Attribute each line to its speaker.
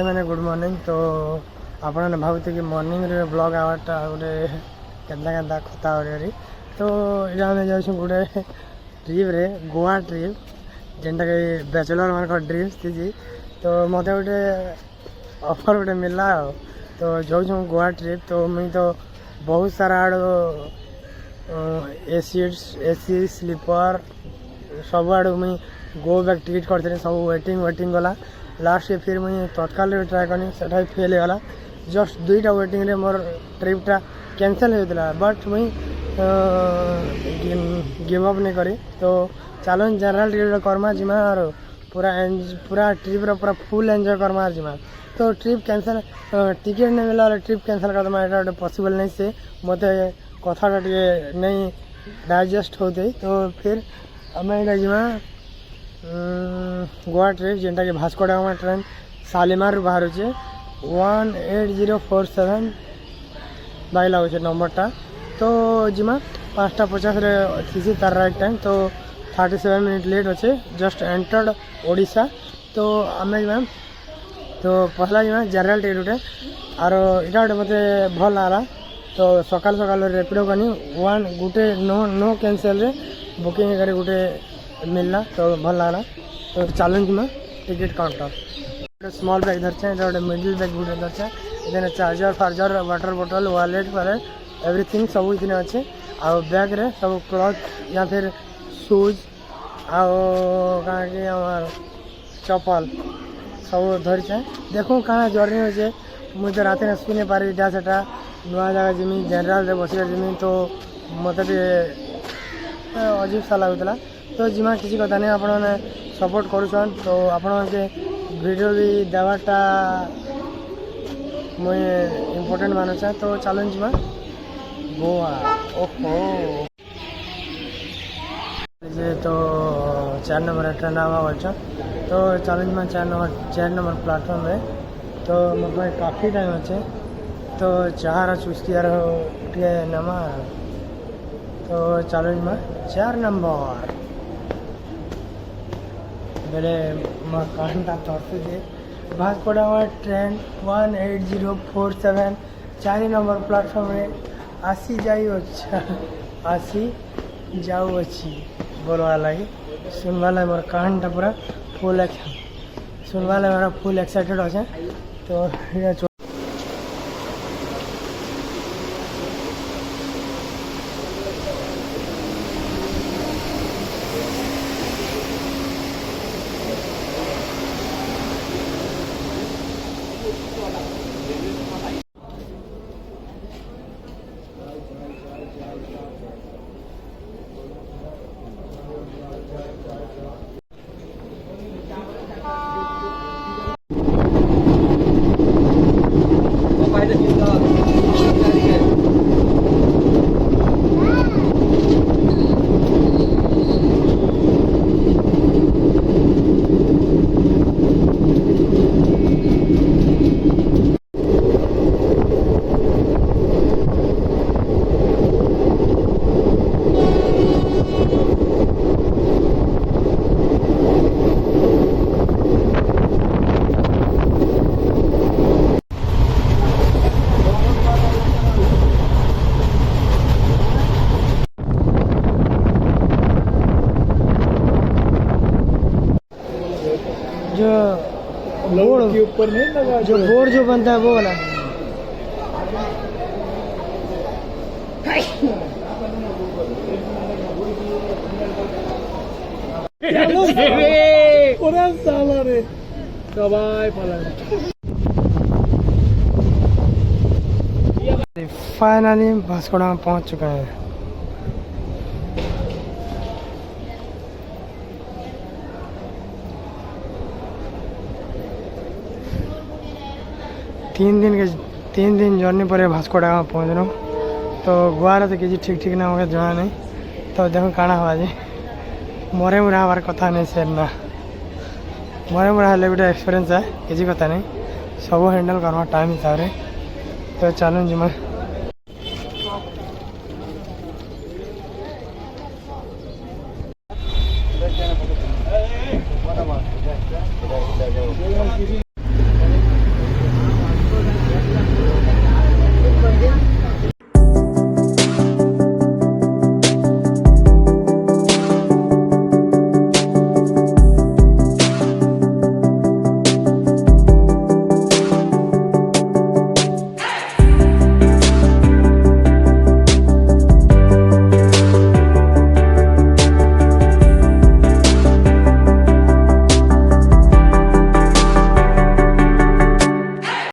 Speaker 1: भाई मैंने good morning. तो आपने भावते कि मॉर्निंग रे ब्लॉग आवाटा गोटे केन्ता कथा हो तो ये आम जाऊँ गोटे ट्रिप रे गोवा ट्रिप जेनटा कि बैचलर मान ड्रीम्स थी। तो मत गोटे ऑफर गोटे मिलला तो जाऊँ गोवा ट्रिप। तो मुई तो बहुत सारा आड़ एसी स्लीपर सब आड़ मुई गो बैक टिकट करते सब वेटिंग गला लास्ट फिर मुई तत्काल ट्राए कनी से फेल गला। जस्ट दुईटा वेटिंग रे मोर ट्रिपटा कैंसल होता बट मुई गिव अप नहीं करी। तो चलो जनरल ट्रिप करमा जिमा और पूरा ट्रिप पूरा फुल एंजॉय करमा जिमा। तो ट्रिप कैंसल टिकट नहीं मिला ट्रिप कैंसल कर देमा ये पॉसिबल नहीं से मत कथाटा टे नहीं डाइजेस्ट होते। तो फिर आम यहाँ जिमा गोवा ट्रिप जेनटा कि भास्को डा गामा ट्रेन शालीमार बाहर 18047 बाई लगे नंबरटा। तो जिमा 5:50 थी तार राइट टाइम। तो 37 मिनट लेट अच्छे जस्ट एंटर्ड ओडिशा। तो आम जिमा तो पहला जिमा जनरल टिकट गोटे आर इटा गोटे मत भल लगा। तो सकाल सकाल रेपिडो कनी वन गोटे नो कैंसल रे बुकिंग कर गोटे मिलला तो भल लगा। तो चलन जिमा टिकट काउंटर स्मॉल बैग धरचे गोटे मिडिल बैग गोटे धरचे इतने चार्जर फार्जर वाटर बोतल वॉलेट वालेट एवरीथिंग सब इतने अच्छे। आ बैग रे सब क्लथ या फिर शूज आँ कि चप्पल सब धरचे। देखो कहाँ जर्नी होचे मुझे तो रात शुई नहीं पारि इटा सेटा नुआ जगह जिमी जनरल रे बस जिमी। तो मत अजीब सा लगुला। तो जिमा किसी कथा नहीं आपने सपोर्ट करुन। तो आपण के वीडियो भी देवाटा मुझे इम्पोर्टेंट मानुचे। तो चलन जिमा गोवा। ओहो तो 4 नंबर ट्रेन आवा बोल। तो चलन जिमा 4 नंबर प्लेटफॉर्म है। तो मतलब काफ़ी टाइम अच्छे तो चार चुस्की नमा। तो चलो जिमा 4 नंबर बेले कहता तरफ दे भास्को डा गामा ट्रेन 18047 4 नंबर प्लेटफॉर्म में आसी जाऊ अच्छी बोलवा लगी सुनवा लगे मोर कहनटा पूरा फुल सुनवा लगे मेरा फुल एक्साइटेड अच्छे। तो बोर्ड के ऊपर नहीं लगा जो बोर्ड जो बनता है वो वाला। फाइनली भास्को डा पहुंच चुका है। तीन दिन जर्नी पर भास्को डा गामा पहुँच रहा हूँ। तो गोवा तो किसी ठीक ना होगा जहाँ नहीं। तो देखो काଣା हुआ जी मरे मुरा हमार कथा नहीं सेर ना मरे मुरा हेल्ले गोटे एक्सपीरियंस है किसी कथा नहीं सब हैंडल करवा टाइम हिसाब से। तो चलो जिमा